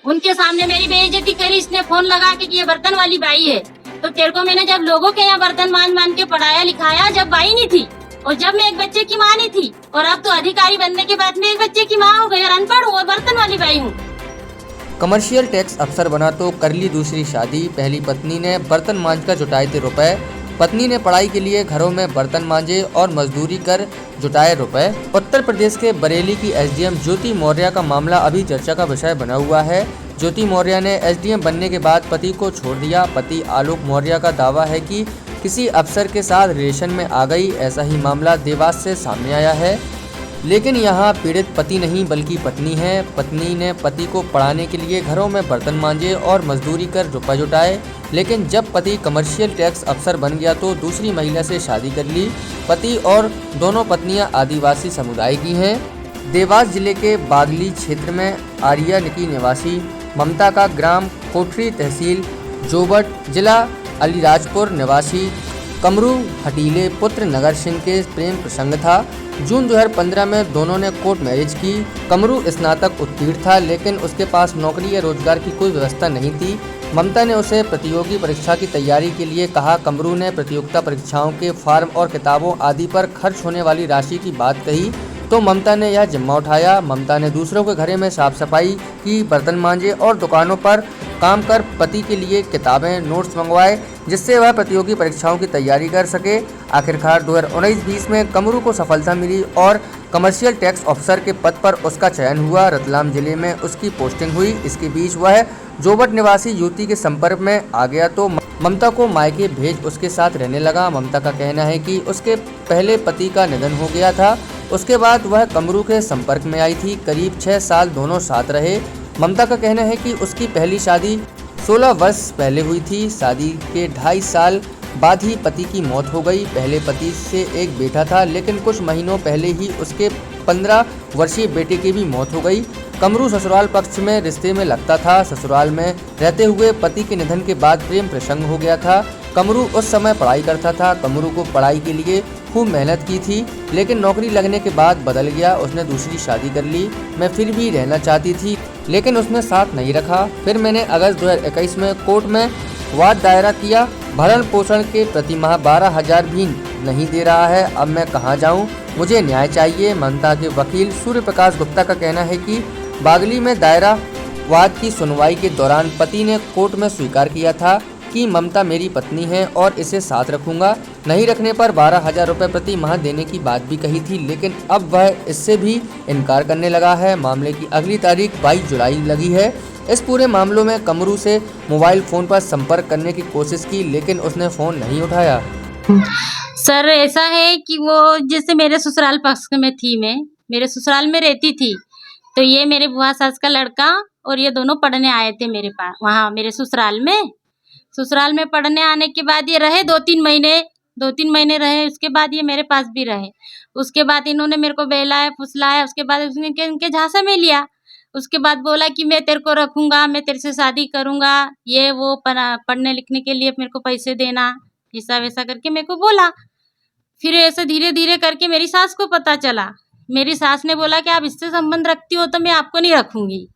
उनके सामने मेरी बेइज्जती करी, इसने फोन लगा के कि ये बर्तन वाली बाई है। तो तेरे को मैंने जब लोगों के यहाँ बर्तन मान के पढ़ाया लिखाया, जब बाई नहीं थी और जब मैं एक बच्चे की माँ नहीं थी, और अब तो अधिकारी बनने के बाद में एक बच्चे की माँ हो गई और अनपढ़ हूँ और बर्तन वाली बाई हूँ। कमर्शियल टैक्स अफसर बना तो कर ली दूसरी शादी। पहली पत्नी ने बर्तन मांज कर जुटाए थे रुपए। पत्नी ने पढ़ाई के लिए घरों में बर्तन मांजे और मजदूरी कर जुटाए रुपए। उत्तर प्रदेश के बरेली की एसडीएम ज्योति मौर्य का मामला अभी चर्चा का विषय बना हुआ है। ज्योति मौर्य ने एसडीएम बनने के बाद पति को छोड़ दिया। पति आलोक मौर्य का दावा है कि किसी अफसर के साथ रिलेशन में आ गई। ऐसा ही मामला देवास से सामने आया है, लेकिन यहाँ पीड़ित पति नहीं बल्कि पत्नी है। पत्नी ने पति को पढ़ाने के लिए घरों में बर्तन मांजे और मजदूरी कर रुपए जुटाए, लेकिन जब पति कमर्शियल टैक्स अफसर बन गया तो दूसरी महिला से शादी कर ली। पति और दोनों पत्नियां आदिवासी समुदाय की हैं। देवास जिले के बागली क्षेत्र में आर्या निकी निवासी ममता का ग्राम कोठरी तहसील जोबट जिला अलीराजपुर निवासी कमरू हटीले पुत्र नगर सिंह के प्रेम प्रसंग था। जून 2015 में दोनों ने कोर्ट मैरिज की। कमरू स्नातक उत्तीर्ण था, लेकिन उसके पास नौकरी या रोजगार की कोई व्यवस्था नहीं थी। ममता ने उसे प्रतियोगी परीक्षा की तैयारी के लिए कहा। कमरू ने प्रतियोगिता परीक्षाओं के फॉर्म और किताबों आदि पर खर्च होने वाली राशि की बात कही तो ममता ने यह जिम्मा उठाया। ममता ने दूसरों के घरों में साफ सफाई की, बर्तन मांजे और दुकानों पर काम कर पति के लिए किताबें नोट्स मंगवाए, जिससे वह प्रतियोगी परीक्षाओं की तैयारी कर सके। आखिरकार 2019-20 में कमरू को सफलता मिली और कमर्शियल टैक्स ऑफिसर के पद पर उसका चयन हुआ। रतलाम जिले में उसकी पोस्टिंग हुई। इसके बीच वह जोबट निवासी युवती के संपर्क में आ गया तो ममता को मायके भेज उसके साथ रहने लगा। ममता का कहना है कि उसके पहले पति का निधन हो गया था, उसके बाद वह कमरू के संपर्क में आई थी। करीब 6 साल दोनों साथ रहे। ममता का कहना है कि उसकी पहली शादी 16 वर्ष पहले हुई थी। शादी के 2.5 साल बाद ही पति की मौत हो गई। पहले पति से एक बेटा था, लेकिन कुछ महीनों पहले ही उसके 15 वर्षीय बेटे की भी मौत हो गई। कमरू ससुराल पक्ष में रिश्ते में लगता था। ससुराल में रहते हुए पति के निधन के बाद प्रेम प्रसंग हो गया था। कमरू उस समय पढ़ाई करता था। कमरू को पढ़ाई के लिए खूब मेहनत की थी, लेकिन नौकरी लगने के बाद बदल गया। उसने दूसरी शादी कर ली। मैं फिर भी रहना चाहती थी, लेकिन उसने साथ नहीं रखा। फिर मैंने अगस्त 2021 में कोर्ट में वाद दायरा किया। भरण पोषण के प्रति माह 12,000 भी नहीं दे रहा है। अब मैं कहाँ जाऊँ? मुझे न्याय चाहिए। ममता के वकील सूर्य प्रकाश गुप्ता का कहना है कि बागली में दायरा वाद की सुनवाई के दौरान पति ने कोर्ट में स्वीकार किया था कि ममता मेरी पत्नी है और इसे साथ रखूंगा। नहीं रखने पर 12,000 रुपये प्रति माह देने की बात भी कही थी, लेकिन अब वह इससे भी इनकार करने लगा है। मामले की अगली तारीख 22 जुलाई लगी है। इस पूरे मामलों में कमरू से मोबाइल फ़ोन पर संपर्क करने की कोशिश की, लेकिन उसने फ़ोन नहीं उठाया। सर ऐसा है कि वो जैसे मेरे ससुराल पक्ष में थी, मैं मेरे ससुराल में रहती थी, तो ये मेरे बुआ सास का लड़का और ये दोनों पढ़ने आए थे मेरे पास वहाँ मेरे ससुराल में पढ़ने आने के बाद ये रहे 2-3 महीने रहे। उसके बाद ये मेरे पास भी रहे। उसके बाद इन्होंने मेरे को बहलाया फुसलाया। उसके बाद उसने इनके झांसे में लिया। उसके बाद बोला कि मैं तेरे को रखूंगा, मैं तेरे से शादी करूंगा, ये वो पढ़ने लिखने के लिए मेरे को पैसे देना, ऐसा वैसा करके मेरे को बोला। फिर ऐसे धीरे धीरे करके मेरी सास को पता चला। मेरी सास ने बोला कि आप इससे संबंध रखती हो तो मैं आपको नहीं रखूंगी।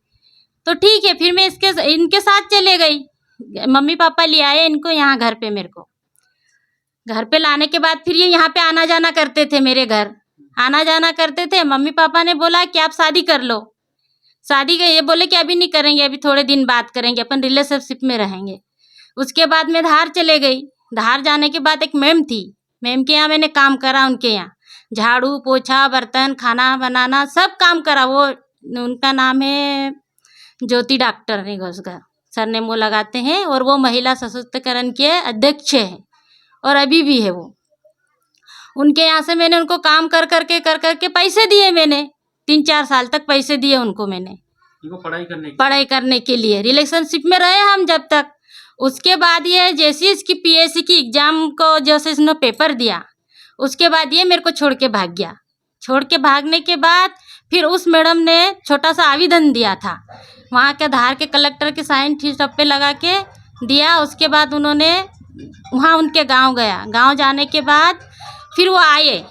तो ठीक है, फिर मैं इनके साथ चले गई। मम्मी पापा ले आए इनको यहाँ घर पे। मेरे को घर पे लाने के बाद फिर ये यहाँ पे आना जाना करते थे, मेरे घर आना जाना करते थे। मम्मी पापा ने बोला कि आप शादी कर लो। शादी का ये बोले कि अभी नहीं करेंगे, अभी थोड़े दिन बाद करेंगे, अपन रिलेशनशिप में रहेंगे। उसके बाद मैं धार चले गई। धार जाने के बाद एक मैम थी, मैम के यहाँ मैंने काम करा। उनके यहाँ झाड़ू पोछा बर्तन खाना बनाना सब काम करा। वो उनका नाम है ज्योति डॉक्टर निगोसकर सरनेम वो लगाते हैं, और वो महिला सशक्तिकरण के अध्यक्ष है और अभी भी है वो। उनके यहाँ से मैंने उनको काम कर करके पैसे दिए। मैंने 3-4 साल तक पैसे दिए उनको मैंने पढ़ाई करने के लिए। रिलेशनशिप में रहे हम जब तक। उसके बाद ये जैसे इसकी पीएससी की एग्जाम को जैसे इसने पेपर दिया, उसके बाद ये मेरे को छोड़ के भाग गया। छोड़ के भागने के बाद फिर उस मैडम ने छोटा सा आवेदन दिया था, वहाँ के धार के कलेक्टर के साइन सब पे लगा के दिया। उसके बाद उन्होंने वहाँ उनके गांव गया। गांव जाने के बाद फिर वो आए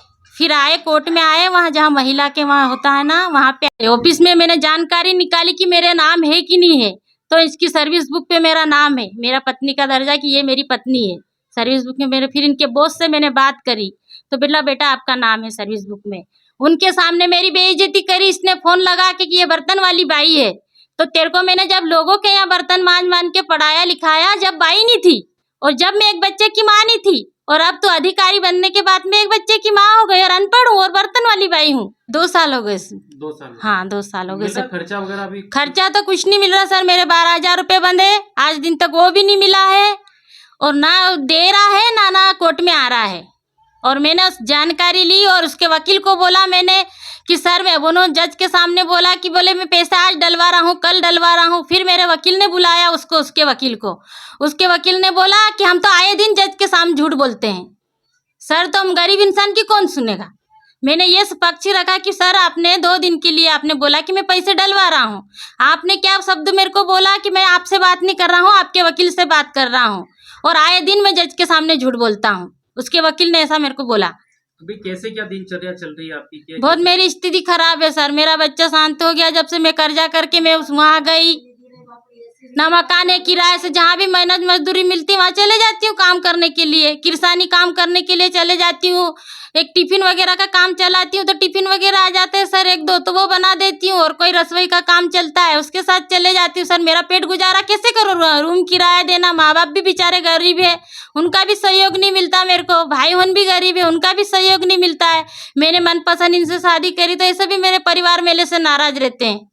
कोर्ट में आए, वहाँ जहाँ महिला के वहाँ होता है ना, वहाँ पे ऑफिस में मैंने जानकारी निकाली कि मेरे नाम है कि नहीं है। तो इसकी सर्विस बुक पे मेरा नाम है, मेरा पत्नी का दर्जा कि ये मेरी पत्नी है सर्विस बुक में मेरे। फिर इनके बॉस से मैंने बात करी तो बोला बेटा आपका नाम है सर्विस बुक में। उनके सामने मेरी बेइज्जती करी इसने फोन लगा के कि ये बर्तन वाली बाई है। तो तेरे को मैंने जब लोगों के यहाँ बर्तन मान के पढ़ाया लिखाया, जब बाई नहीं थी और जब मैं एक बच्चे की माँ नहीं थी, और अब तो अधिकारी बनने के बाद मैं एक बच्चे की माँ हो गई और अनपढ़ हूँ और बर्तन वाली बाई हूँ। 2 साल हो गए। 2 साल? हाँ 2 साल हो गए सर। खर्चा वगैरह भी? खर्चा तो कुछ नहीं मिल रहा सर, मेरे 12,000 रुपए बंधे, आज दिन तक वो भी नहीं मिला है और ना दे रहा है ना कोर्ट में आ रहा है। और मैंने उस जानकारी ली और उसके वकील को बोला मैंने कि सर मैं दोनों जज के सामने बोला कि बोले मैं पैसा आज डलवा रहा हूँ कल डलवा रहा हूँ। फिर मेरे वकील ने बुलाया उसको, उसके वकील को, उसके वकील ने बोला कि हम तो आए दिन जज के सामने झूठ बोलते हैं सर, तो हम गरीब इंसान की कौन सुनेगा। मैंने ये पक्ष रखा कि सर आपने 2 दिन के लिए आपने बोला कि मैं पैसे डलवा रहा हूँ, आपने क्या शब्द मेरे को बोला कि मैं आपसे बात नहीं कर रहा हूँ आपके वकील से बात कर रहा हूँ और आए दिन मैं जज के सामने झूठ बोलता हूँ। उसके वकील ने ऐसा मेरे को बोला। अभी कैसे क्या दिनचर्या चल रही है आपकी? बहुत मेरी स्थिति खराब है सर, मेरा बच्चा शांत हो गया जब से मैं कर्जा करके मैं वहाँ गई, ना मकान है, किराए से जहाँ भी मेहनत मजदूरी मिलती है वहाँ चले जाती हूँ काम करने के लिए, किरसानी काम करने के लिए चले जाती हूँ, एक टिफिन वगैरह का काम चलाती हूँ तो टिफिन वगैरह आ जाते हैं सर 1-2 तो वो बना देती हूँ और कोई रसोई का काम चलता है उसके साथ चले जाती हूँ सर। मेरा पेट गुजारा कैसे करूँ, रूम किराया देना, माँ बाप भी बेचारे गरीब है उनका भी सहयोग नहीं मिलता मेरे को, भाई बहन भी गरीब है उनका भी सहयोग नहीं मिलता है। मैंने मनपसंद इनसे शादी करी तो ऐसे भी मेरे परिवार मेरे से नाराज रहते हैं।